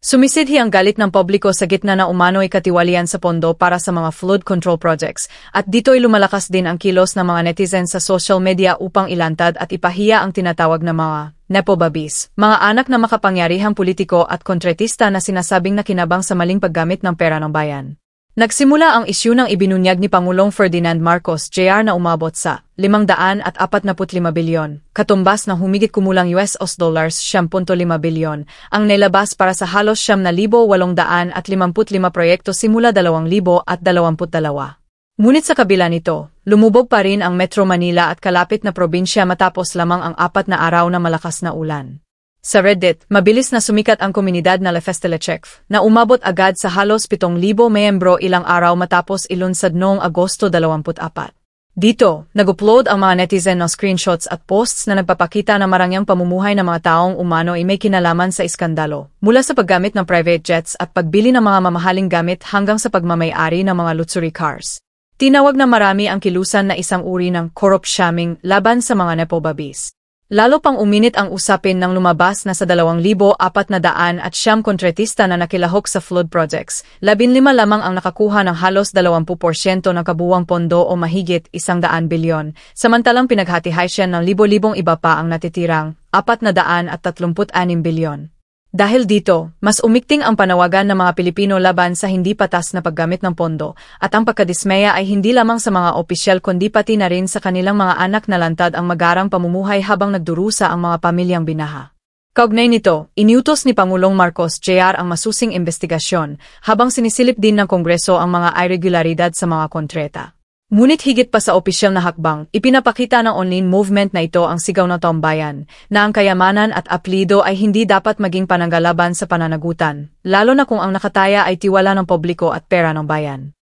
Sumisidhi ang galit ng publiko sa gitna na umano'y katiwalian sa pondo para sa mga flood control projects, at dito'y lumalakas din ang kilos ng mga netizens sa social media upang ilantad at ipahiya ang tinatawag na mga nepo babies, mga anak na makapangyarihang politiko at kontratista na sinasabing nakinabang sa maling paggamit ng pera ng bayan. Nagsimula ang isyu ng ibinunyag ni Pangulong Ferdinand Marcos Jr. na umabot sa 545 bilyon, katumbas ng humigit kumulang US$10.5 bilyon, ang nilabas para sa halos 9,855 proyekto simula 2022. Ngunit sa kabila nito, lumubog pa rin ang Metro Manila at kalapit na probinsya matapos lamang ang 4 na araw na malakas na ulan. Sa Reddit, mabilis na sumikat ang komunidad na Lefestelechef, na umabot agad sa halos 7,000 miyembro ilang araw matapos ilunsad noong Agosto 24. Dito, nag-upload ang mga netizen ng screenshots at posts na nagpapakita na marangyang pamumuhay ng mga taong umano ay may kinalaman sa iskandalo, mula sa paggamit ng private jets at pagbili ng mga mamahaling gamit hanggang sa pagmamay-ari ng mga luxury cars. Tinawag na marami ang kilusan na isang uri ng corrupt scamming laban sa mga nepo babies. Lalo pang uminit ang usapin nang lumabas na sa 2,400 at siyam kontratista na nakilahok sa flood projects, 15 lamang ang nakakuha ng halos 20% ng kabuuang pondo o mahigit 100 bilyon, samantalang pinaghati-hati siya ng libo-libong iba pa ang natitirang 436 bilyon. Dahil dito, mas umikting ang panawagan ng mga Pilipino laban sa hindi patas na paggamit ng pondo, at ang pagkadismaya ay hindi lamang sa mga opisyal kundi pati na rin sa kanilang mga anak na lantad ang magarang pamumuhay habang nagdurusa ang mga pamilyang binaha. Kaugnay nito, iniutos ni Pangulong Marcos Jr. ang masusing investigasyon, habang sinisilip din ng Kongreso ang mga irregularidad sa mga kontrata. Ngunit higit pa sa opisyal na hakbang, ipinapakita ng online movement na ito ang sigaw ng taumbayan, na ang kayamanan at apelyido ay hindi dapat maging pananggalaban sa pananagutan, lalo na kung ang nakataya ay tiwala ng publiko at pera ng bayan.